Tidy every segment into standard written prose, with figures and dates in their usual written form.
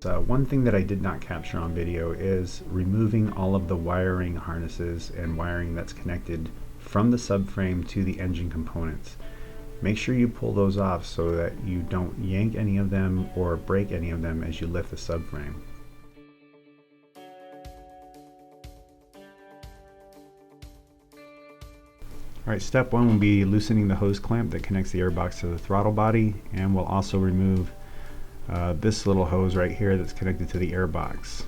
One thing that I did not capture on video is removing all of the wiring harnesses and wiring that's connected from the subframe to the engine components. Make sure you pull those off so that you don't yank any of them or break any of them as you lift the subframe. Alright, step one will be loosening the hose clamp that connects the airbox to the throttle body, and we'll also remove this little hose right here that's connected to the airbox.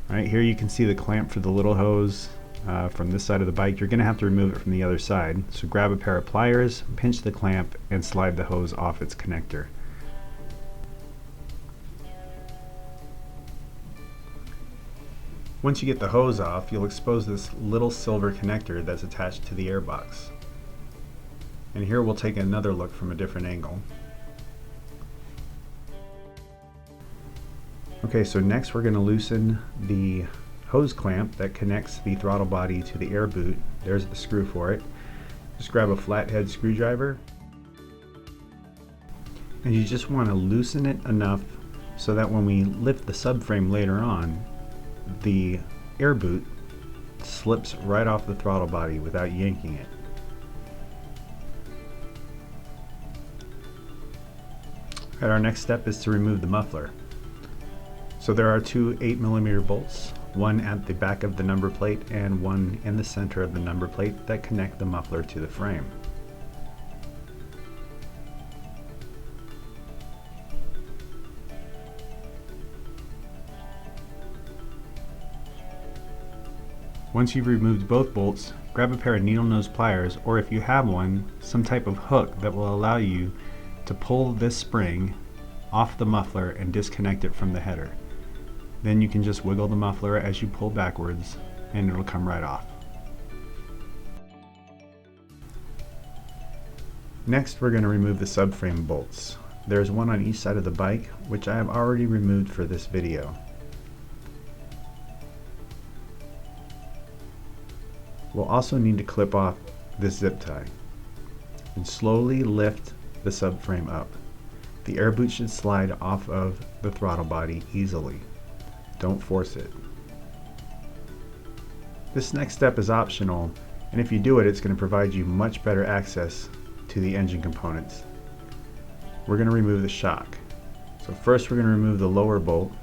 Right here you can see the clamp for the little hose from this side of the bike. You're going to have to remove it from the other side. So grab a pair of pliers, pinch the clamp, and slide the hose off its connector. Once you get the hose off, you'll expose this little silver connector that's attached to the airbox. And here we'll take another look from a different angle. Okay, so next we're going to loosen the hose clamp that connects the throttle body to the air boot. There's the screw for it. Just grab a flathead screwdriver, and you just want to loosen it enough so that when we lift the subframe later on, the air boot slips right off the throttle body without yanking it. And our next step is to remove the muffler. So there are two 8mm bolts, one at the back of the number plate and one in the center of the number plate that connect the muffler to the frame. Once you've removed both bolts, grab a pair of needle nose pliers, or if you have one, some type of hook that will allow you to pull this spring off the muffler and disconnect it from the header. Then you can just wiggle the muffler as you pull backwards and it'll come right off. Next we're going to remove the subframe bolts. There's one on each side of the bike, which I have already removed for this video. We'll also need to clip off this zip tie and slowly lift the subframe up. The air boot should slide off of the throttle body easily. Don't force it. This next step is optional, and if you do it, it's going to provide you much better access to the engine components. We're going to remove the shock. So first we're going to remove the lower bolt.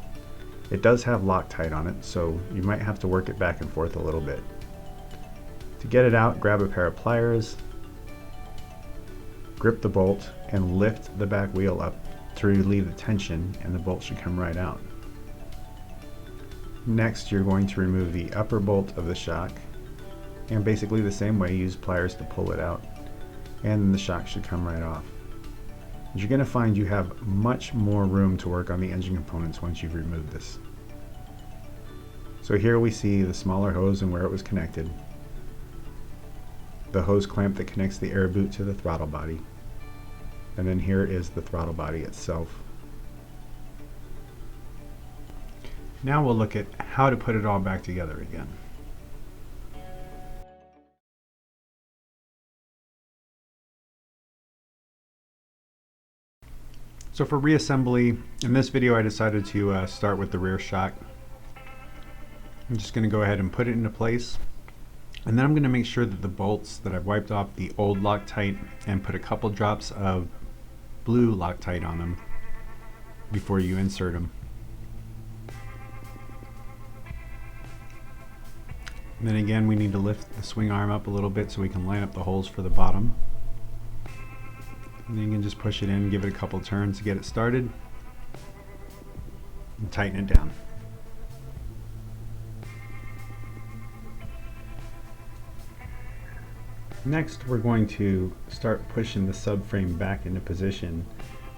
It does have Loctite on it, so you might have to work it back and forth a little bit. To get it out, grab a pair of pliers, grip the bolt, and lift the back wheel up to relieve the tension, and the bolt should come right out. Next, you're going to remove the upper bolt of the shock, and basically the same way, use pliers to pull it out, and the shock should come right off. You're going to find you have much more room to work on the engine components once you've removed this. So here we see the smaller hose and where it was connected, the hose clamp that connects the air boot to the throttle body, and then here is the throttle body itself. Now we'll look at how to put it all back together again. So for reassembly, in this video I decided to start with the rear shock. I'm just going to go ahead and put it into place, and then I'm going to make sure that the bolts that I've wiped off the old Loctite and put a couple drops of blue Loctite on them before you insert them. And then again, we need to lift the swing arm up a little bit so we can line up the holes for the bottom. And then you can just push it in, give it a couple turns to get it started, and tighten it down. Next, we're going to start pushing the subframe back into position,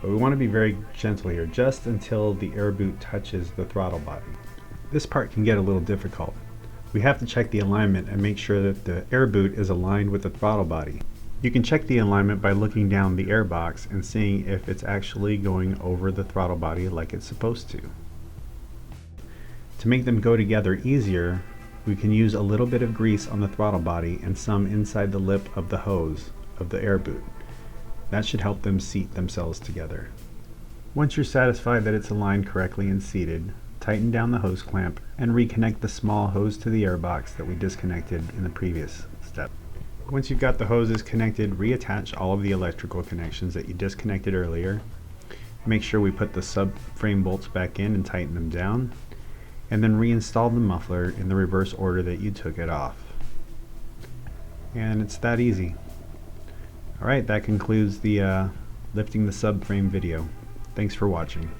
but we want to be very gentle here, just until the air boot touches the throttle body. This part can get a little difficult. We have to check the alignment and make sure that the air boot is aligned with the throttle body. You can check the alignment by looking down the air box and seeing if it's actually going over the throttle body like it's supposed to. To make them go together easier, we can use a little bit of grease on the throttle body and some inside the lip of the hose of the air boot. That should help them seat themselves together. Once you're satisfied that it's aligned correctly and seated, tighten down the hose clamp and reconnect the small hose to the airbox that we disconnected in the previous step. Once you've got the hoses connected, reattach all of the electrical connections that you disconnected earlier. Make sure we put the subframe bolts back in and tighten them down, and then reinstall the muffler in the reverse order that you took it off. And it's that easy. Alright, that concludes the lifting the subframe video. Thanks for watching.